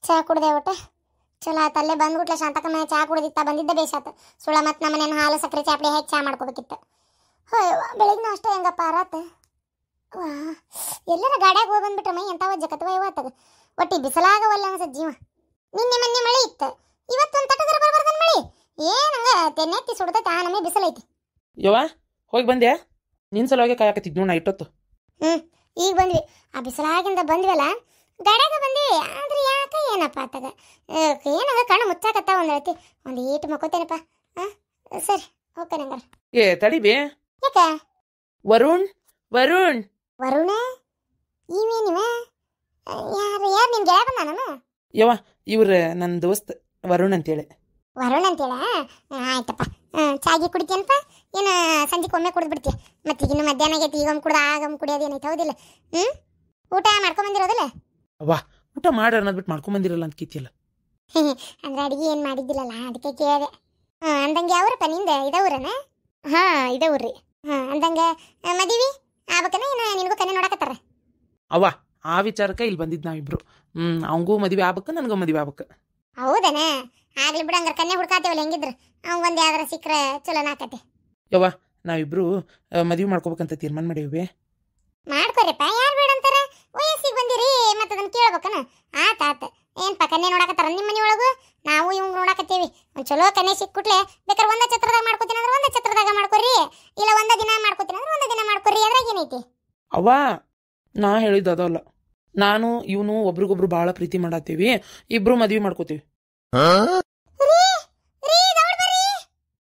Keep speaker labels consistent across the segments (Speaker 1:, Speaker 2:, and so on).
Speaker 1: ಚಾ ಕುಡ್ದೆ ಒಟ್ಟ ಚಲೋ ಆತ. ಅಲ್ಲೇ ಬಂದ್ಬಿಟ್ಲೆ ಶಾಂತಕ ಮನೆ ಚಾ ಕುಡ್ದಿತ್ತ ಬಂದಿದ್ದ ಬೇಸಾತ. ಸುಳ ಮತ್ತು ನಮ್ಮನೇನು ಹಾಲು ಸಕ್ಕರೆ ಚಾಪಡಿ ಹಾಕಿ ಚಾ ಮಾಡ್ಕೋಬೇಕಿತ್ತು. ಹೋಯ್ ಬೆಳಗ್ಗೆ ಅಷ್ಟೇ ಹೆಂಗಪ್ಪ ಆರಾತ. ವಾ ಎಲ್ಲರ ಗಾಡ್ಯಾಗ ಹೋಗಿ ಬಂದ್ಬಿಟ್ರೆ ಮೈ ಎಂಥ ಜಗತ್ತು ವಯವಾತದ. ಒಟ್ಟಿ ಬಿಸಲಾಗವಲ್ಲ ಅನ್ಸತ್ ಜೀವ. ನಿನ್ನೆ ಮೊನ್ನೆ ಮಳೆ ಇತ್ತು, ಇವತ್ತೊಂದು ತಟಗರ ಬರ್ಬಾರ್ದನ್ ಮಳೆ. ಏನಂಗ ತೆನ್ನೆತ್ತಿ ಸುಡ್ತೈತೆ ಆ ನಮಗೆ ಬಿಸಿಲೈತಿ.
Speaker 2: ಯವ್ವ ಹೋಗಿ ಬಂದ್ಯಾ? ನಿನ್ನ ಸಲುವಾಗಿ ಕಾಯಕತ್ತಿದ್ ನೋಡ ಇಟ್ಟೊತ್ತು.
Speaker 1: ಈಗ ಬಂದ್ವಿ. ಆ ಬಿಸಿಲಾಗಿಂದ ಬಂದ್ವಲ್ಲ ಗಾಡ್ಯಾಗ ಬಂದ್ವಿ. ಆದ್ರೆ ಯಾಕೆ ಏನಪ್ಪ ಆತಾಗ ಏನಂಗ ಕಣ್ಣು ಮುಚ್ಚಾಕತ್ತ ಒಂದೈತಿ. ಒಂದು ಈಟು ಮಕ್ಕೋತೇನಪ್ಪ. ಸರಿ ಹೋಗ್ತಾನೆ ಹಂಗಾರ.
Speaker 2: ಏ ತಡಿಬೇ.
Speaker 1: ಯಾಕ?
Speaker 2: ವರುಣ್ ವರುಣ್
Speaker 1: ವರುಣ ಇವೇನಿವ? ಯಾರು ಯಾರು ನಿನ್ ಗೆಳೆಯ ಬಂದಾನ?
Speaker 2: ಯವ್ವ ಇವ್ರ ನನ್ನ ದೋಸ್ತ್ ವರುಣ್ ಅಂತೇಳಿ.
Speaker 1: ವರುಣ್ ಅಂತೇಳ? ಆಯ್ತಪ್ಪ. ಚಾಗಿ ಕುಡಿತೀಯನಪ್ಪ? ಏನು ಸಂಜೆಗೆ ಒಮ್ಮೆ ಕುಡಿದು ಬಿಡ್ತೀಯ? ಮತ್ತೆ ಇನ್ನು ಮಧ್ಯಾಹ್ನ ಆಗೈತಿ, ಈಗ ಕುಡ್ದು ಆಗಮ್ ಕುಡಿಯೋದೇನೈತೆ ಹೌದಿಲ್ಲ? ಊಟ ಮಾಡ್ಕೊಂಬಂದಿರೋದಿಲ್ಲ?
Speaker 2: ಅವ್ವ ಊಟ ಮಾಡಿ ಅನ್ನೋದು ಬಿಟ್ಟು ಮಾಡ್ಕೊಂಬಂದಿರಲ್ಲ ಅಂತ ಕೀತಿಯಲ್ಲ.
Speaker 1: ಅಂದ್ರೆ ಅಡಿಗೆ ಏನು ಮಾಡಿದ್ದಿಲ್ಲಲ್ಲ ಅದಕ್ಕೆ ಕೇಳಿದೆ. ಅಂದಂಗೆ ಯಾವ್ರಪ್ಪ ನಿಂದ? ಇದವ್ರನ? ಇದೇ ಊರ್ರಿ. ಅಂದಂಗೆ ಮದುವೆ ಆಗ್ಬೇಕನ ಏನು ನಿನಗೂ ಕನ್ಯೆ ನೋಡಕತ್ತಾರ?
Speaker 2: ಅವ್ವ ಆ ವಿಚಾರಕ್ಕೆ ಇಲ್ಲಿ ಬಂದಿದ್ದು ನಾವಿಬ್ರು. ಅವಂಗೂ ಮದುವೆ ಆಗ್ಬೇಕು, ನನಗೂ ಮದುವೆ ಆಗ್ಬೇಕು.
Speaker 1: ಹೌದನ? ಆಗ್ಲಿ ಬಿಡ, ಹಂಗಾರೆ ಕನ್ಯೆ ಹುಡ್ಕಾತೇವಲ್ಲ ಹೆಂಗಿದ್ರು. ಅವ್ನು ಒಂದು ಯಾವ್ದಾರ ಸಿಕ್ಕರೆ ಚಲೋ ನಾಕತ್ತೆ.
Speaker 2: ಯವ್ವ ನಾವಿಬ್ರು ಮದುವೆ ಮಾಡ್ಕೋಬೇಕಂತ ತೀರ್ಮಾನ ಮಾಡೀವಿ.
Speaker 1: ಮಾಡ್ಕೊರಿಪ್ಪ, ಯಾರು ಬೇಡ ಅಂತಾರ? ವಯಸ್ಸಿಗೆ ಬಂದಿರಿ ಮತ್ತೆ ಅದನ್ನ ಕೇಳ್ಬೇಕನ? ಆತ ಏನ್ಪ ಕನ್ಯೆ ನೋಡಕತ್ತಾರ ನಿಮ್ಮ ಮನೆ ಒಳಗು? ನಾವು ಇವಂಗ್ ನೋಡಕತ್ತೀವಿ. ಒಂದು ಚಲೋ ಕನ್ಯೆ ಸಿಕ್ಕುಟ್ಲೆ ಬೇಕಾದ್ರೆ ಒಂದ ಛತ್ರದಾಗ ಮಾಡ್ಕೋತೀನಿ ಅಂದ್ರೆ ಒಂದ ಛತ್ರದಾಗ ಮಾಡ್ಕೊರಿ, ಇಲ್ಲ ಒಂದ ದಿನ ಮಾಡ್ಕೋತೀನಿ ಅಂದ್ರೆ ಒಂದ ದಿನ ಮಾಡ್ಕೊರಿ. ಅದ್ರಾಗ ಏನೈತಿ?
Speaker 2: ಅವ್ವ ನಾ ಹೇಳಿದ್ದು ಅದಲ್ಲ. ನಾನು ಇವನು ಒಬ್ರಿಗೊಬ್ರು ಭಾಳ ಪ್ರೀತಿ ಮಾಡತ್ತೀವಿ, ಇಬ್ರು ಮದುವೆ ಮಾಡ್ಕೋತೀವಿ.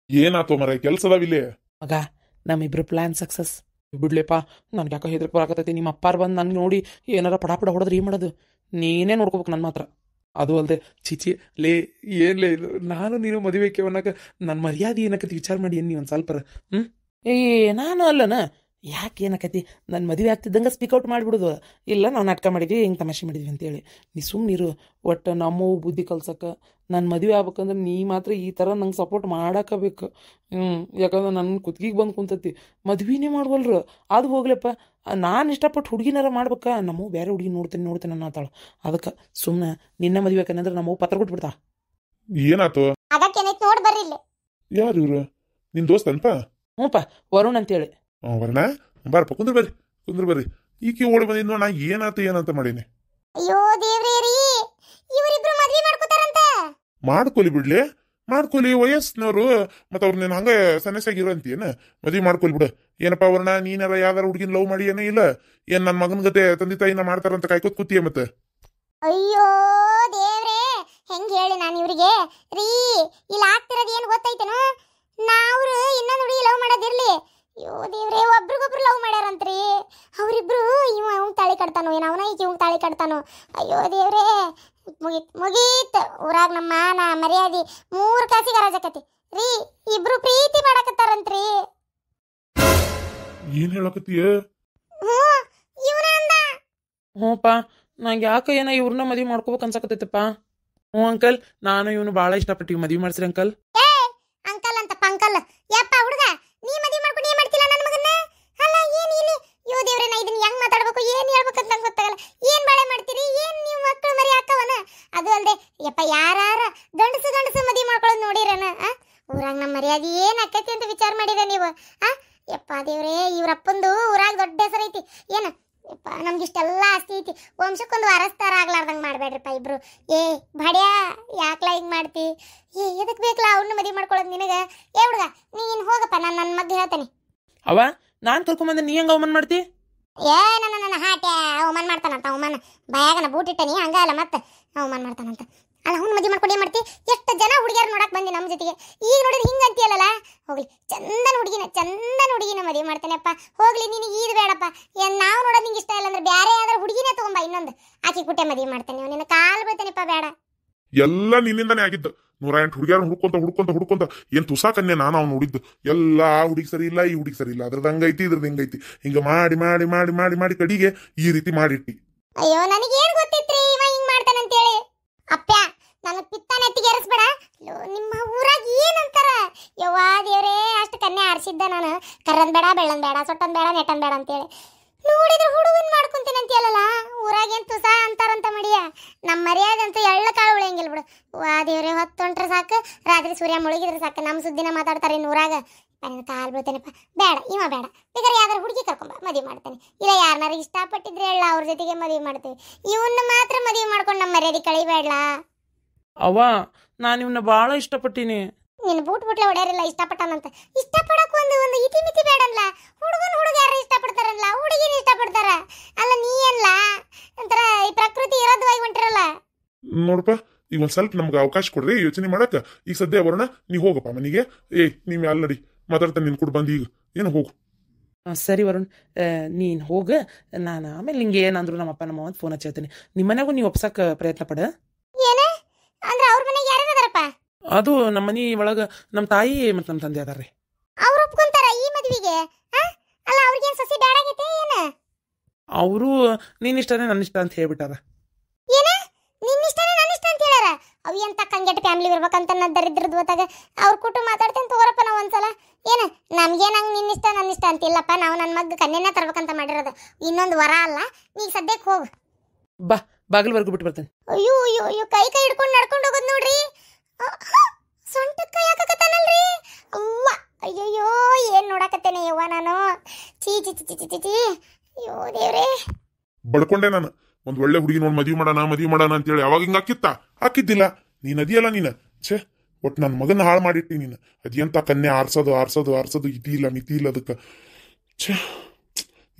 Speaker 3: ಏನಾತೋ ಮರ ಕೆಲ್ಸದಾವಿಲ್ಲಿ?
Speaker 2: ಮಗ ನಮ್ಮಿಬ್ರು ಪ್ಲಾನ್ ಸಕ್ಸಸ್. ಬಿಡ್ಲೇಪ್ಪ, ನನ್ಗೆ ಯಾಕೆ ಹೆದರಿಕೆ ಬರಾಕತ್ತೈತಿ. ನಿಮ್ಮ ಅಪ್ಪಾರು ಬಂದು ನನ್ಗೆ ನೋಡಿ ಏನಾರ ಪಡ ಹೊಡೆದ್ರೆ ಏನು ಮಾಡೋದು? ನೀನೇ ನೋಡ್ಕೋಬೇಕು ನನ್ನ ಮಾತ್ರ. ಅದು ಅಲ್ಲದೆ ಚಿಚಿ ಲೇ ಏನ್ಲೇ ಇದು ನಾನು ನೀನು ಮದುವೆಕ್ಕೆ ಅನ್ನಕ ನನ್ನ ಮರ್ಯಾದೆ ಏನಕತಿ ವಿಚಾರ ಮಾಡಿ ಏನು ನೀವು ಒಂದು ಸ್ವಲ್ಪ ಏ ನಾನು ಅಲ್ಲನ ಯಾಕೆ ಏನಕತಿ ನನ್ನ ಮದುವೆ ಆಗ್ತಿದ್ದಂಗೆ ಸ್ಪೀಕ್ಔಟ್ ಮಾಡಿಬಿಡೋದು. ಇಲ್ಲ ನಾವು ನಾಟಕ ಮಾಡಿದ್ವಿ ಹಿಂಗೆ ತಮಾಷೆ ಮಾಡಿದ್ವಿ ಅಂತೇಳಿ. ನೀ ಸುಮ್ಮನಿರು. ಒಟ್ಟು ನಮ್ಮವು ಬುದ್ಧಿ ಕಲ್ಸಕ್ಕೆ ನನ್ನ ಮದುವೆ ಆಗ್ಬೇಕಂದ್ರೆ ನೀ ಮಾತ್ರ ಈ ಥರ ನಂಗೆ ಸಪೋರ್ಟ್ ಮಾಡಾಕಬೇಕು. ಯಾಕಂದ್ರೆ ನನ್ನ ಕುತ್ತಿಗೆ ಬಂದು ಕುಂತತಿ. ಮದುವೆನೇ ಮಾಡ್ವಲ್ರು. ಅದು ಹೋಗ್ಲಪ್ಪ, ನಾನು ಇಷ್ಟಪಟ್ಟು ಹುಡುಗಿನಾರ ಮಾಡ್ಬೇಕಾ? ನಮ್ಮವು ಬೇರೆ ಹುಡುಗಿ ನೋಡ್ತೇನೆ ಅನ್ನತ್ತಾಳು. ಅದಕ್ಕೆ ಸುಮ್ಮನೆ ನಿನ್ನ ಮದುವೆ ಯಾಕಂದ್ರೆ ನಮ್ಮವು ಪತ್ರ ಕೊಟ್ಬಿಡ್ತಾ.
Speaker 3: ಏನಾತು?
Speaker 1: ಅದಕ್ಕೇನೈತಿ ನೋಡಿ ಬರ್ರಿ ಇಲ್ಲಿ.
Speaker 3: ಯಾರು ಇವ್ರು? ನಿನ್ ದೋಸ್ತ ಅನ್ಪ?
Speaker 2: ಹ್ಞೂಪ್ಪ ವರುಣ್ ಅಂತೇಳಿ.
Speaker 3: ವರ್ಣ ಬಾರಪ್ಪ ಕುಂದ್ರ ಬರ್ರಿ. ಈಕಿ ಓಡಿ ಬಂದಿದ್ ನಾ ಏನಂತ ಮಾಡೀನಿ.
Speaker 1: ಅಯ್ಯೋ ದೇವ್ರೇ ರೀ, ಇವರಿಬ್ರು ಮದ್ವೆ ಮಾಡ್ಕೋತಾರಂತ.
Speaker 3: ಮಾಡ್ಕೊಲಿ ವಯಸ್ಸಿನವ್ರು ಮತ್ತ ಅವ್ರ ನೀನ್ ಹಂಗ ಸನ್ನೆಸಾಗಿರೋ ಅಂತೀಯನ? ಮದ್ವಿ ಮಾಡ್ಕೊಲಿ ಬಿಡ. ಏನಪ್ಪಾ ವರ್ಣ, ನೀನಾರ ಯಾವ್ದಾರ ಹುಡುಗಿನ ಲವ್ ಮಾಡಿ ಏನೋ ಇಲ್ಲ ಏನ್ ನನ್ನ ಮಗನ ಗತೆ ತಂದೆ ತಾಯಿನ ಮಾಡ್ತಾರಂತ ಕಾಯ್ಕೋತ್ ಕೂತಿಯ ಮತ್ತೆ?
Speaker 1: ಅಯ್ಯೋ ದೇವ್ರೇ, ಹೆಂಗ್ ಹೇಳಿ ನಾನು ಇವ್ರಿಗೆ? ರೀ ಇಲ್ಲಿ ಆಗ್ತಿರೋದು ಏನು ಗೊತ್ತೈತೇನು? ನಾವ್ರು ಇನ್ನೊಂದು ಹುಡುಗಿ ಲವ್ ಮಾಡೋದಿರ್ಲಿ, ಅಯ್ಯೋ ದೇವ್ರೇ ಒಬ್ರಿಗೊಬ್ರು ಲವ್ ಮಾಡ್ಯಾರಂತ್ರಿ ಅವರಿಬ್ರು. ಇವ್ ತಾಳಿ ಕಟ್ತಾನೋ ಏನು ಅವನ ಈಕೆ ಇವ್ ತಾಳಿ ಕಟ್ತಾನೋ? ಅಯ್ಯೋ ದೇವ್ರೇ, ಮುಗೀತ್ ಊರಾಗ ನಮ್ಮ ಮಾನ ಮರ್ಯಾದಿ 3 ಕಾಸಿಗೆ ರಾಜಕತಿ ರೀ. ಇಬ್ರು ಪ್ರೀತಿ ಮಾಡಕತ್ತಾರಂತ್ರಿ.
Speaker 3: ಏನ್ ಹೇಳಕತ್ತೀಯ?
Speaker 1: ಇವನ ಅಂದ.
Speaker 2: ಹ್ಞೂಪ್ಪ ನಂಗೆ ಯಾಕೆ ಏನೋ ಇವ್ರನ್ನ ಮದುವೆ ಮಾಡ್ಕೋಬೇಕು ಅನ್ಸಕತ್ತೈತಪ್ಪ. ಹ್ಞೂ ಅಂಕಲ್, ನಾನು ಇವನು ಭಾಳ ಇಷ್ಟಪಟ್ಟಿವಿ. ಮದುವೆ ಮಾಡ್ಸ್ರಿ ಅಂಕಲ್.
Speaker 1: ಅಂಕಲ್ ಅಂತಪ್ಪ ಅಂಕಲ್. ಯಪ್ಪ ಹುಡುಗ, ನೀ ಮದುವೆ ಮಾಡ್ಕೊಂಡು ಏನ್ ಮಾಡ್ತಿಲ್ಲ ನನ್ನ ಮಗನ್ನ? ಅಲ್ಲ ಏನ್ ಇಲ್ಲಿ? ಯೋ ದೇವ್ರೆ, ನಾ ಇದನ್ನ ಹೆಂಗ್ ಮಾತಾಡ್ಬೇಕು ಏನ್ ಹೇಳ್ಬೇಕಂತ ನಂಗೆ ಗೊತ್ತಾಗಲ್ಲ. ಏನ್ ಬಾಳೆ ಮಾಡ್ತೀರಿ? ಏನ್ ನೀವು ಮಕ್ಕಳು ಮರಿ ಹಾಕವನ? ಅದು ಅಲ್ದೆ ಯಪ್ಪ ಯಾರ ಗಂಡಸು ಮದುವೆ ಮಾಡ್ಕೊಳ್ಳೋದು ನೋಡಿರನ? ಊರಾಗ ನಮ್ಮ ಮರ್ಯಾದೆ ಏನ್ ಆಕೈತಿ ಅಂತ ವಿಚಾರ ಮಾಡಿರ ನೀವು? ಯಪ್ಪ ದೇವ್ರೆ, ಇವ್ರಪ್ಪಂದು ಊರಾಗ ದೊಡ್ಡ ಹೆಸರೈತಿ. ಏನ ಯಪ್ಪ ನಮ್ಗಿಷ್ಟೆಲ್ಲ ಆಸ್ತಿ ಐತಿ, ವಂಶಕ್ಕೊಂದು ವಾರಸ್ತಾರ ಆಗ್ಲಾರ್ದಂಗೆ ಮಾಡ್ಬೇಡ್ರಿಪ್ಪ ಇಬ್ರು. ಬಡ್ಯಾ ಯಾಕ್ಲಾ ಹಿಂಗೆ ಮಾಡ್ತಿ? ಎದಕ್ಕೆ ಬೇಕಲ್ಲ ಅವ್ನ ಮದುವೆ ಮಾಡ್ಕೊಳ್ಳೋದು ನಿನಗೆ? ಹುಡುಗ ನೀನು ಹೋಗಪ್ಪ, ನಾನು ನನ್ನ ಮಗ್ಗೆ ಹೇಳ್ತೇನೆ.
Speaker 2: ಅವ ನಾನು ಕರ್ಕೊಂಬಂದ್ರೆ ನೀ ಹೆಂಗೆ ಅವಮಾನ ಮಾಡ್ತಿ?
Speaker 1: ನನ್ನ ಹಾಟ್ಯಾ ಅವಮಾನ ಮಾಡ್ತಾನಂತ. ಅವಮಾನ ಬಾಯಾಗನ ಬೂಟಿಟ್ಟನಿ ಹಂಗ ಅಲ್ಲ ಮತ್ತೆ ಅವಮಾನ ಮಾಡ್ತಾನಂತ. ಅಲ್ಲ ಅವ್ನು ಮದುವೆ ಮಾಡ್ಕೊಂಡು ಏನು ಮಾಡ್ತಿ? ಎಷ್ಟು ಜನ ಹುಡುಗಿಯರು ನೋಡಕ್ ಬಂದಿ ನಮ್ಮ ಜೊತೆಗೆ. ಈಗ ನೋಡಿದ್ರೆ ಹಿಂಗೆ ಅಂತೀಯಲ್ಲ. ಹೋಗ್ಲಿ, ಚಂದನ ಹುಡುಗಿನ ಮದುವೆ ಮಾಡ್ತೇನೆಪ್ಪ. ಹೋಗ್ಲಿ, ನಿನಗೆ ಇದು ಬೇಡಪ್ಪ. ನಾವು ನೋಡೋದು ನಿಂಗೆ ಇಷ್ಟ ಇಲ್ಲ ಅಂದ್ರೆ ಬೇರೆ ಯಾವ್ದಾರು ಹುಡುಗಿನೇ ತಗೊಂಬ, ಇನ್ನೊಂದು ಆಕಿ ಕುಟ್ಟೆ ಮದುವೆ ಮಾಡ್ತೇನೆ. ನಿನ್ನ ಕಾಲು ಬೀಳ್ತೇನೆಪ್ಪ, ಬೇಡ.
Speaker 3: ಎಲ್ಲ ನಿನ್ನಿಂದಾನೇ ಆಗಿದ್ದು. 108 ಹುಡುಗಿಯಾರ ಹುಡ್ಕೊಂತ ಏನ್ ತುಸಾಕನ್ನೇ ನಾನು ಅವ್ನು ನೋಡಿದ್ದು. ಎಲ್ಲ ಆ ಹುಡುಗಿ ಸರಿ ಇಲ್ಲ, ಈ ಹುಡುಗಿ ಸರಿ ಇಲ್ಲ, ಅದ್ರದ್ದು ಹಂಗೈತಿ ಇದ್ರದ್ದು ಹಿಂಗೈತಿ, ಹಿಂಗ ಮಾಡಿ ಕಡಿಗೆ ಈ ರೀತಿ ಮಾಡಿಟ್ಟಿ.
Speaker 1: ಅಯ್ಯೋ ನನಗೇನು ಗೊತ್ತಿತ್ರಿ ಇವ ಹಿಂಗ್ ಮಾಡ್ತಾನಂತೇಳಿ. ಅಪ್ಪ ನನ್ನ ಪಿತ್ತ ನೆತ್ತಿಗೆ ಏರಿಸ್ಬೇಡ. ನಿಮ್ಮ ಊರಾಗ ಏನಂತಾರ? ಯವ್ವಾ ದೇವ್ರೇ, ಅಷ್ಟು ಕನ್ಯೆ ಆರಿಸಿದ್ದ ನಾನು. ಕರ್ರನ್ ಬೇಡ, ಬೆಳ್ಳನ್ ಬೇಡ, ಸೊಟ್ಟನ್ ಬೇಡ, ನೆಟ್ಟನ್ ಬೇಡ ಅಂತೇಳಿ ನೋಡಿದ್ರೆ ಹುಡುಗನ್ ಮಾಡ್ಕೊಂತೀನಿ ಅಂತೀಯಲ್ಲ. ಊರಾಗೇನ್ ತುಸ ಅಂತಾರಂತ ಮಡಿಯ. ನಮ್ಮ ಮರ್ಯಾದೆ ಅಂತೂ ಎಳ್ಳ ಕಾಳು ಉಳಿಯಂಗಿಲ್ಲ ಬಿಡು. ವಾ ದೇವ್ರೆ, ಹೊತ್ತೊಂಟ್ರೆ ಸಾಕು, ರಾತ್ರಿ ಸೂರ್ಯ ಮುಳುಗಿದ್ರೆ ಸಾಕು, ನಮ್ಮ ಸುದ್ದಿನ ಮಾತಾಡ್ತಾರೆ ನೂರಾಗ. ನನ್ನ ಕಾಲು ಬೀಳ್ತೇನಪ್ಪ, ಬೇಡ ಇವ ಬೇಡ, ಬೇಕಾದ್ರೆ ಯಾವ್ದಾರು ಹುಡುಗಿ ಕರ್ಕೊಂಬ, ಮದುವೆ ಮಾಡ್ತೇನೆ. ಇಲ್ಲ ಯಾರನ್ನಾರು ಇಷ್ಟಪಟ್ಟಿದ್ರೆ ಹೇಳ, ಅವ್ರ ಜೊತೆಗೆ ಮದುವೆ ಮಾಡ್ತೀವಿ. ಇವನ್ನ ಮಾತ್ರ ಮದುವೆ ಮಾಡ್ಕೊಂಡು ನಮ್ಮ ಮರ್ಯಾದೆ ಕಳಿಬೇಡ.
Speaker 2: ಅವ್ವ, ನಾನು ಇವನ್ನ ಭಾಳ ಇಷ್ಟಪಟ್ಟೀನಿ.
Speaker 1: ನೀನು ಬೂಟ್ಲೆ ಹೊಡ್ಯಾರಿಲ್ಲ ಇಷ್ಟಪಟ್ಟಾನಂತ. ಇಷ್ಟಪಡಕ್ ಒಂದು ಒಂದು ಇತಿ ಮಿತಿ ಬೇಡಲ್ಲ. ಹುಡುಗ ಯಾರು ಇಷ್ಟಪಡ್ತಾರಲ್ಲ, ಹುಡುಗಿನ ಇಷ್ಟಪಡ್ತಾರ. ಅಲ್ಲ ನೀ ಏನ್ಲ ಒಂಥರ ಈ ಪ್ರಕೃತಿ ಇರೋದ್ವಾಗಿ ಹೊಂಟಿರಲ್ಲ.
Speaker 3: ನೋಡಪ್ಪ, ಈಗ ಒಂದ್ ಸ್ವಲ್ಪ ನಮ್ಗೆ ಅವಕಾಶ ಕೊಡ್ರಿ ಯೋಚನೆ ಮಾಡಕ್ಕ. ಈಗ ಸದ್ಯ ಬರೋಣ, ನೀ ಹೋಗಪ್ಪ ಮನೆಗೆ. ನೀವ್ ಅಲ್ಲಿ ನಡಿ, ಮಾತಾಡ್ತಾನೆ ನಿನ್ ಕೂಡ ಬಂದು ಈಗ ಏನು ಹೋಗು.
Speaker 2: ಸರಿ ವರುಣ್, ನೀನು ಹೋಗ. ನಾನು ಆಮೇಲೆ ನಿಂಗೆ ಏನಂದ್ರು ನಮ್ಮಪ್ಪ ನಮ್ಮವ್ವ ಫೋನ್ ಹಚ್ಚಿರ್ತೀನಿ. ನಿಮ್ಮ ಮನೆಗೂ ನೀವು ಒಪ್ಸಕ್ಕೆ ಪ್ರಯತ್ನ ಪಡ.
Speaker 1: ಏನ ಅಂದ್ರೆ ಅವ್ರ ಮನೆಗೆ ಯಾರು ಅದಾರಪ್ಪ?
Speaker 2: ಅದು ನಮ್ಮ ಮನೆ ಒಳಗೆ ನಮ್ಮ ತಾಯಿ ಮತ್ತು ನಮ್ಮ ತಂದೆ ಅದಾರ್ರಿ.
Speaker 1: ಅವ್ರು ಒಪ್ಕೊಂತಾರ ಈ ಮದ್ವಿಗೆ? ಅಲ್ಲ ಅವ್ರಿಗೇನು ಸಸಿ ಬೇಡಾಗೈತೆ ಏನ?
Speaker 2: ಅವರು ನಿನ್ನಿಷ್ಟನೇ ನನ್ನಿಷ್ಟ ಅಂತ ಹೇಳ್ಬಿಟ್ಟಾರ.
Speaker 1: ಏನ ನಿನ್ನಿಷ್ಟನೇ ನನ್ನಿಷ್ಟ ಅಂತ ಹೇಳ್ಯಾರ? ಅವು ಎಂತ ಕಂಗೆಟ್ ಫ್ಯಾಮಿಲಿ ಇರ್ಬೇಕಂತ ನಾ ದರಿದ್ರದ್ ಗೊತ್ತಾಗ ಅವ್ರ ಕುಟುಂಬ ಮಾತಾಡ್ತೇನೆ ತಗೋರಪ್ಪ. ನಾವು ಒಂದ್ಸಲ ಏನ ನಮ್ಗೆ ನಂಗೆ ನಿನ್ನಿಷ್ಟ ನನ್ನಿಷ್ಟ ಅಂತಿಲ್ಲಪ್ಪ. ನಾವು ನನ್ನ ಮಗ ಕನ್ಯೆನ ತರ್ಬೇಕಂತ ಮಾಡಿರೋದು, ಇನ್ನೊಂದು ವರ ಅಲ್ಲ. ನೀ ಸದ್ಯಕ್ಕೆ ಹೋಗು.
Speaker 2: ಬಾ, ಬಾಗಿಲವರೆಗೂ ಬಿಟ್ಟು ಬರ್ತೇನೆ.
Speaker 1: ಅಯ್ಯೋ ಅಯ್ಯೋ ಅಯ್ಯೋ, ಕೈ ಹಿಡ್ಕೊಂಡು ನಡ್ಕೊಂಡು ಹೋಗೋದು ನೋಡ್ರಿ. ಸೊಂಟಕ್ಕೆ ಯಾಕತ್ತನಲ್ರಿ ಅವ್ವ. ಅಯ್ಯಯ್ಯೋ, ಏನ್ ನೋಡಕತ್ತೇನೆ ಯವ್ವ ನಾನು. ಚೀ ಚಿ ಚಿ ಚಿ ಚಿ ಚಿ. ಅಯ್ಯೋ ದೇವ್ರೇ,
Speaker 3: ಬಡ್ಕೊಂಡೆ ನಾನು. ಒಂದ್ ಒಳ್ಳೆ ಹುಡುಗಿ ನೋಡಿ ಮದ್ವಿ ಮಾಡೋಣ ಅಂತೇಳಿ ಅವಾಗ ಹಿಂಗ ಹಾಕಿದ್ದಿಲ್ಲ. ನೀನ್ ಅದಿಯಲ್ಲ ನೀನು. ಛೇ, ಒಟ್ಟು ನನ್ನ ಮಗನ ಹಾಳು ಮಾಡಿಟ್ಟಿ ನೀನು. ಅದ್ಯಂತ ಕನ್ಯೆ ಆರ್ಸೋದು ಇತಿ ಇಲ್ಲ ಮಿತಿ ಇಲ್ಲ ಅದಕ್ಕೆ. ಛೇ,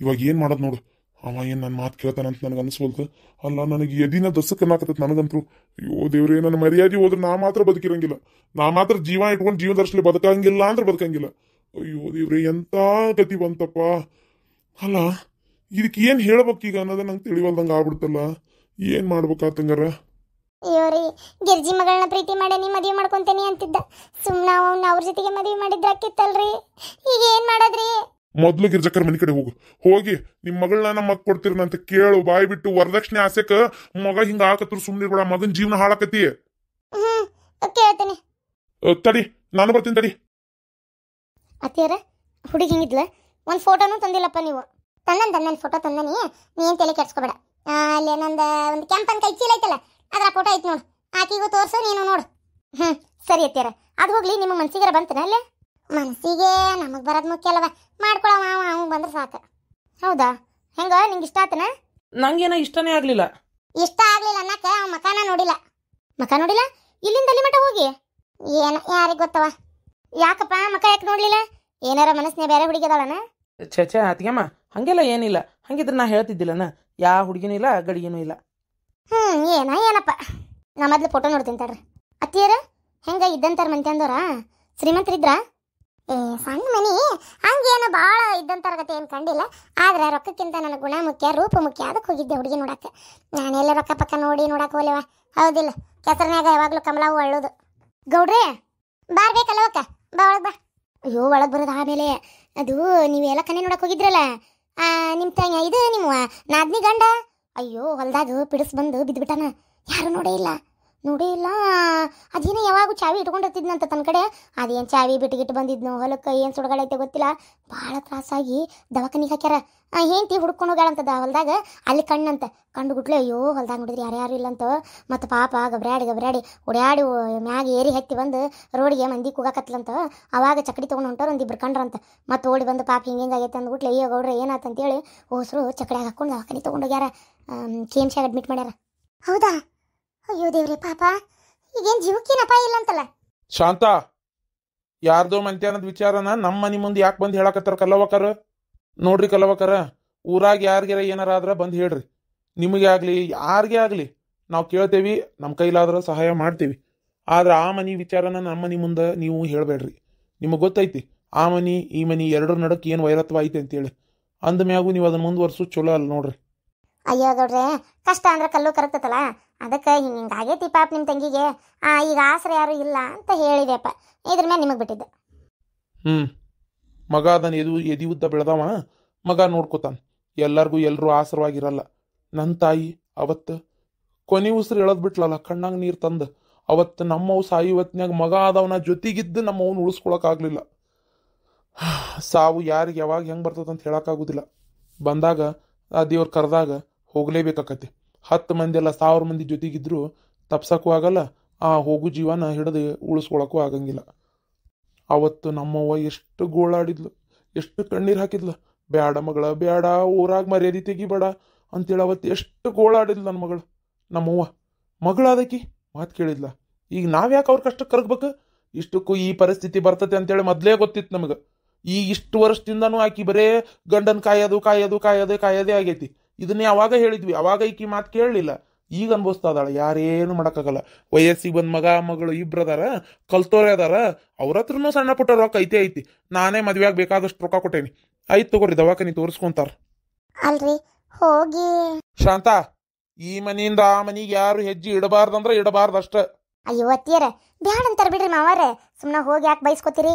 Speaker 3: ಇವಾಗ ಏನ್ ಮಾಡೋದು ನೋಡು. ಅವ ಏನ್ ನನ್ನ ಮಾತು ಕೇಳ್ತಾನಂತ ನನಗೆ ಅನಿಸ್ಬೋಲ್ತು. ಅಲ್ಲ, ನನಗೆ ಎದಿನ ದಸಕ್ಕನ್ನಾಕತ್ತೈತೆ ನನಗಂತೂ. ಅಯ್ಯೋ ದೇವ್ರೇ, ನನ್ನ ಮರ್ಯಾದೆ ಹೋದ್ರೆ ನಾ ಮಾತ್ರ ಬದುಕಿರಂಗಿಲ್ಲ. ನಾ ಮಾತ್ರ ಜೀವ ಇಟ್ಕೊಂಡು ಜೀವನದರ್ಶಲಿ ಬದುಕಂಗಿಲ್ಲ ಅಂದ್ರೆ ಬದುಕಂಗಿಲ್ಲ. ಅಯ್ಯೋ ದೇವ್ರೇ, ಎಂತ ಗತಿ ಬಂತಪ್ಪ. ಅಲ್ಲ, ಇದಕ್ಕೆ ಏನ್ ಹೇಳ್ಬೇಕೀಗ ಅನ್ನೋದ ನಂಗೆ ತಿಳಿವಲ್ದಂಗೆ ಆಗ್ಬಿಡ್ತಲ್ಲ. ಏನ್ ಮಾಡ್ಬೇಕಾತಂಗಾರ?
Speaker 1: ಅಯ್ಯೋ ರೀ, ಗಿರ್ಜಿ ಮಗಳನ್ನ ಪ್ರೀತಿ ಮಾಡೇನಿ, ಮದುವೆ ಮಾಡ್ಕೊಂತೇನಿ ಅಂತಿದ್ದ. ಸುಮ್ಮನೆ ಅವ್ನ ಅವ್ರ ಜೊತೆಗೆ ಮದುವೆ ಮಾಡಿದ್ರೆ ಆಕಿತ್ತಲ್ರಿ. ಈಗ ಏನ್ ಮಾಡೋದ್ರಿ?
Speaker 3: ಮೊದ್ಲು ಗಿರ್ಜಕ್ಕರ್ ಮನೆ ಕಡೆ ಹೋಗಿ ನಿಮ್ ಮಗಳನ್ನ ನಮ್ಮ ಮಗ್ ಕೊಡ್ತಿರನಂತ ಕೇಳು. ಬಾಯ್ ಬಿಟ್ಟು ವರದಕ್ಷಿಣೆ ಆಸೆಕ ಮಗ ಹಿಂಗ ಹಾಕತ್ರು ಸುಮ್ನೆ ಇರ್ಬೇಡ. ಮಗನ್ ಜೀವನ ಹಾಳಾಕತಿ.
Speaker 1: ಕೇಳ್ತೇನೆ.
Speaker 3: ತಡಿ, ನಾನು ಬರ್ತೀನಿ ತಡಿ.
Speaker 1: ಅತ್ತಿಯರ, ಹುಡುಗಿ ಹಿಂಗಿದ್ಲ, ಒಂದ್ ಫೋಟೋನು ತಂದಿಲ್ಲಪ್ಪ ನೀವು. ತಂದನ್ ಫೋಟೋ ತಂದನಿ, ನೀ ಏನ್ ತಲೆ ಕೆಡ್ಸ್ಕೊಬೇಡ. ಅಲ್ಲಿ ನಂದ ಒಂದು ಕೆಂಪನ್ ಕೈ ಚೀಲ ಐತಲ್ಲ, ಅದ್ರ ಫೋಟೋ ಐತಿ ನೋಡು. ಆಕಿಗೂ ತೋರ್ಸು, ನೀನು ನೋಡು. ಸರಿ ಅತ್ತಿಯರ, ಅದು ಹೋಗ್ಲಿ. ನಿಮ್ಮ ಮನ್ಸಿಗಾರ ಬಂತನ? ಅಲ್ಲೇ ಮನಸ್ಸಿಗೆ ನಮಗ್ ಬರೋದ್ ಮುಖ್ಯ ಅಲ್ಲವ. ಮಾಡ್ಕೊಳವ, ಅವ್ ಬಂದ್ರೆ ಸಾಕು. ಹೌದಾ? ಹೆಂಗ, ನಿಂಗೆ ಇಷ್ಟ ಆತನ?
Speaker 2: ನಂಗೇನ ಇಷ್ಟನೇ ಆಗ್ಲಿಲ್ಲ.
Speaker 1: ಇಷ್ಟ ಆಗ್ಲಿಲ್ಲ ಅನ್ನಕ ಅವ್ ಮಕಾನ ನೋಡಿಲ್ಲ. ಮಕ ನೋಡಿಲ್ಲ? ಇಲ್ಲಿಂದ ಅಲ್ಲಿ ಮಠ ಹೋಗಿ ಏನ ಯಾರಿಗ್ ಗೊತ್ತವ? ಯಾಕಪ್ಪ ಮಕ ಯಾಕೆ ನೋಡ್ಲಿಲ್ಲ? ಏನಾರ ಮನಸ್ಸಿನ ಬೇರೆ ಹುಡುಗಿ ಅದಾಳನ?
Speaker 2: ಛೇ ಅತ್ತಿಗೆಮ್ಮ, ಹಂಗೆಲ್ಲ ಏನಿಲ್ಲ. ಹಂಗಿದ್ರೆ ನಾ ಹೇಳ್ತಿದ್ದಿಲ್ಲನ, ಯಾ ಹುಡುಗಿನೂ ಇಲ್ಲ ಗಡಿಗೆನೂ ಇಲ್ಲ.
Speaker 1: ಏನಪ್ಪ, ನಾ ಮೊದ್ಲು ಫೋಟೋ ನೋಡ್ತೀನಿ ತಡ್ರಿ. ಅತ್ತಿಯರ, ಹೆಂಗ ಇದ್ದಂತಾರ ಮಂತಿ ಅಂದವ್ರ? ಶ್ರೀಮಂತರಿದ್ರ? ಸಣ್ಣ ಮನಿ, ಹಂಗೇನು ಭಾಳ ಇದ್ದಂತಾರ ಗತೆ ಏನು ಕಂಡಿಲ್ಲ. ಆದ್ರೆ ರೊಕ್ಕಕ್ಕಿಂತ ನನಗೆ ಗುಣ ಮುಖ್ಯ, ರೂಪ ಮುಖ್ಯ. ಅದಕ್ಕೆ ಹೋಗಿದ್ದೆ ಹುಡುಗಿ ನೋಡಕ್ಕೆ. ನಾನೆಲ್ಲ ರೊಕ್ಕ ಪಕ್ಕ ನೋಡಿ ನೋಡಕ್ಕೆ ಹೋಲೆವ. ಹೌದಿಲ್ಲ? ಕೆಸರಿನಾಗ ಯಾವಾಗಲೂ ಕಮಲ ಹೂ ಅಳ್ಳೋದು. ಗೌಡ್ರೆ, ಬಾರ್ಬೇಕಲ್ಲವಕ್ಕ, ಬಾ ಒಳಗೆ ಬಾ. ಅಯ್ಯೋ, ಒಳಗೆ ಬರೋದು ಆಮೇಲೆ. ಅದು ನೀವೆಲ್ಲ ಕನೆ ನೋಡಕ್ಕೆ ಹೋಗಿದ್ರಲ್ಲ, ನಿಮ್ಮ ಇದು ನಿಮ್ಮ ನಾದ್ನಿ ಗಂಡ ಅಯ್ಯೋ ಹೊಲ್ದಾಗ ಪಿಡಿಸ್ ಬಂದು ಬಿದ್ದುಬಿಟ್ಟಾನ. ಯಾರು ನೋಡೇ ಇಲ್ಲ. ಅದೇನೋ ಯಾವಾಗೂ ಚಾವಿ ಇಟ್ಕೊಂಡಿರ್ತಿದ್ನಂತ ತನ್ನ ಕಡೆ. ಅದೇನು ಚಾವಿ ಬಿಟ್ಟಿಗಿಟ್ಟು ಬಂದಿದ್ನು ಹೊಲಕ್ಕೆ, ಏನು ಸುಡಗಾಡೈತೆ ಗೊತ್ತಿಲ್ಲ. ಭಾಳ ತ್ರಾಸಾಗಿ ದವಾಖಾನಿಗೆ ಹಾಕ್ಯಾರ. ಹೆಂಡ್ತಿ ಹುಡ್ಕೊಂಡು ಹೋಗ್ಯಾಳಂತದ ಹೊಲ್ದಾಗ. ಅಲ್ಲಿ ಕಂಡು ಗುಟ್ಲೆ ಅಯ್ಯೋ ಹೊಲ್ದಾಗ ನೋಡಿದ್ರಿ ಯಾರ್ಯಾರು ಇಲ್ಲಂತ. ಮತ್ತು ಪಾಪ ಗಬ್ರಾಡಿ ಓಡ್ಯಾಡಿ ಮ್ಯಾಗ ಏರಿ ಹತ್ತಿ ಬಂದು ರೋಡಿಗೆ ಮಂದಿ ಕೂಗಾಕತ್ಲಂತ. ಅವಾಗ ಚಕಡಿ ತೊಗೊಂಡು ಹೊಂಟಾರ ಒಂದಿಬ್ರು ಕಂಡ್ರಂತ. ಮತ್ತು ಓಡಿ ಬಂದು ಪಾಪ ಹಿಂಗೇನಾಗೈತೆ ಅಂದ್ಬಿಟ್ಲೆ, ಅಯ್ಯೋ ಗೌಡ್ರೆ ಏನಾತಂತೇಳಿ ಓಸ್ರು ಚಕಡಿಯಾಗ ಹಾಕೊಂಡು ದವಾಖಾನಿ ತೊಗೊಂಡು ಹೋಗ್ಯಾರ. KMC ಅಡ್ಮಿಟ್ ಮಾಡ್ಯಾರ. ಹೌದಾ? ಅಯ್ಯೋ ದೇವ್ರೆ ಪಾಪ, ಈಗೇನು ಜೀವಕ್ಕೇನು ಅಪಾಯ ಇಲ್ಲ ಅಂತಲ್ಲ?
Speaker 3: ಶಾಂತ, ಯಾರ್ದೋ ಮಂತ್ಯ ಅನ್ನೋದು ವಿಚಾರನ ನಮ್ಮ ಮನೆ ಮುಂದೆ ಯಾಕೆ ಬಂದು ಹೇಳಕತ್ತಾರ ಕಲ್ಲವಕ್ಕರ? ನೋಡ್ರಿ ಕಲ್ಲವಕ್ಕರ, ಊರಾಗ ಯಾರಿಗಾರ ಏನಾರ ಆದ್ರೆ ಬಂದು ಹೇಳ್ರಿ. ನಿಮಗೆ ಆಗಲಿ ಯಾರಿಗೇ ಆಗಲಿ ನಾವು ಕೇಳ್ತೇವಿ, ನಮ್ಮ ಕೈಲಾದ್ರೆ ಸಹಾಯ ಮಾಡ್ತೇವಿ. ಆದ್ರೆ ಆ ಮನೆ ವಿಚಾರನ ನಮ್ಮ ಮನೆ ಮುಂದೆ ನೀವು ಹೇಳಬೇಡ್ರಿ. ನಿಮಗೆ ಗೊತ್ತೈತಿ ಆ ಮನೆ ಈ ಮನೆ ಎರಡರ ನಡಕ್ಕೆ ಏನು ವೈರತ್ವ ಐತೆ ಅಂತೇಳಿ. ಅಂದ ಮ್ಯಾಗೂ ನೀವು ಅದನ್ನ ಮುಂದುವರ್ಸು ಚಲೋ ಅಲ್ಲ ನೋಡ್ರಿ.
Speaker 1: ಅಯ್ಯೋ ಗೌಡ್ರೆ, ಕಷ್ಟ ಅಂದ್ರೆ ಕಲ್ಲು ಕರಗ್ತತಲ್ಲ, ಅದಕ್ಕೆ ಹಿಂಗಾಗೈತಿ ಪಾಪ ನಿಮ್ಮ ತಂಗಿಗೆ. ಈಗ ಆಸರೆ ಯಾರು ಇಲ್ಲ ಅಂತ ಹೇಳಿದೆಪ್ಪ. ಇದ್ರ ಮೇಲೆ ನಿಮಗೆ ಬಿಟ್ಟಿದ್ದೆ.
Speaker 3: ಮಗ ಅದನ್ನ ಎದಿ ಉದ್ದ ಬೆಳೆದವ, ಮಗ ನೋಡ್ಕೊತಾನ. ಎಲ್ಲರೂ ಆಸರವಾಗಿರಲ್ಲ. ನನ್ನ ತಾಯಿ ಅವತ್ತು ಕೊನೆ ಉಸಿರು ಎಳದ್ ಬಿಟ್ಲಲ್ಲ, ಕಣ್ಣಾಗ ನೀರು ತಂದು. ಅವತ್ತು ನಮ್ಮವು ಸಾಯುವತ್ನ್ಯಾಗ ಮಗ ಆದವನ ಜೊತೆಗಿದ್ದು ನಮ್ಮವನ್ನ ಉಳಿಸ್ಕೊಳಕ್ಕಾಗಲಿಲ್ಲ. ಸಾವು ಯಾರಿಗೆ ಯಾವಾಗ ಹೆಂಗೆ ಬರ್ತದಂತ ಹೇಳೋಕ್ಕಾಗೋದಿಲ್ಲ. ಬಂದಾಗ ಆ ದೇವ್ರು ಕರೆದಾಗ ಹೋಗಲೇಬೇಕಾಕತಿ. 10 ಮಂದಿ ಅಲ್ಲ 1000 ಮಂದಿ ಜೊತೆಗಿದ್ರು
Speaker 2: ತಪ್ಸಕ್ಕೂ ಆಗಲ್ಲ, ಆ ಹೋಗು ಜೀವನ ಹಿಡಿದು ಉಳಿಸ್ಕೊಳಕ್ಕೂ ಆಗಂಗಿಲ್ಲ. ಅವತ್ತು ನಮ್ಮವ್ವ ಎಷ್ಟು ಗೋಳಾಡಿದ್ಲು, ಎಷ್ಟು ಕಣ್ಣೀರು ಹಾಕಿದ್ಲು. ಬ್ಯಾಡ ಮಗಳ ಬ್ಯಾಡ, ಊರಾಗ ಮರ್ಯಾದೆ ತೆಗಿಬೇಡ ಅಂತೇಳಿ ಅವತ್ತು ಎಷ್ಟು ಗೋಳಾಡಿದ್ಲು ನನ್ನ ಮಗಳು. ನಮ್ಮವ್ವ ಮಗಳಾದಕಿ ಮಾತು ಕೇಳಿದ್ಲ. ಈಗ ನಾವ್ಯಾಕೆ ಅವ್ರ ಕಷ್ಟಕ್ಕೆ ಕರಗ್ಬೇಕು? ಇಷ್ಟಕ್ಕೂ ಈ ಪರಿಸ್ಥಿತಿ ಬರ್ತತೆ ಅಂತೇಳಿ ಮೊದಲೇ ಗೊತ್ತಿತ್ತು ನಮಗೆ. ಈಗ ಇಷ್ಟು ವರ್ಷದಿಂದನೂ ಆಕಿ ಬರೇ ಗಂಡನ್ ಕಾಯೋದು ಕಾಯೋದು ಕಾಯೋದೇ ಕಾಯೋದೇ ಆಗೈತಿ. ಇದನ್ನೇ ಅವಾಗ ಹೇಳಿದ್ವಿ, ಅವಾಗ ಈಕಿ ಮಾತು ಕೇಳಲಿಲ್ಲ. ಈಗ ಅನ್ಭವಿಸ್ತಾ ಇದಾಳ. ಯಾರೇನು ಮಾಡೋಕ್ಕಾಗಲ್ಲ. ವಯಸ್ಸಿಗೆ ಬಂದ ಮಗ ಮಗಳು ಇಬ್ರು ಅದಾರ, ಕಲ್ತೋರೆ ಅದಾರ. ಅವ್ರ ಹತ್ರನೂ ಸಣ್ಣ ಪುಟ್ಟ ರೊಕ್ಕ ಐತಿ. ನಾನೇ ಮದ್ವೆಯಾಗ ಬೇಕಾದಷ್ಟು ರೊಕ್ಕ ಕೊಟ್ಟೇನಿ. ಆಯ್ತು ತಗೋರಿ, ದವಾಖಾನಿ ತೋರಿಸ್ಕೊಂತಾರ.
Speaker 1: ಅಲ್ರಿ ಹೋಗಿ.
Speaker 2: ಶಾಂತ, ಈ ಮನೆಯಿಂದ ಆ ಮನಿಗೆ ಯಾರು ಹೆಜ್ಜೆ ಇಡಬಾರ್ದಂದ್ರ ಇಡಬಾರ್ದಷ್ಟ.
Speaker 1: ಅಯ್ಯೋ ಅತ್ತಿಯರ ಬ್ಯಾಡ ಅಂತಾರ ಬಿಡ್ರಿ ಮಾವಾರ. ಸುಮ್ಮನೆ ಹೋಗಿ ಯಾಕೆ ಬೈಸ್ಕೊತೀರಿ?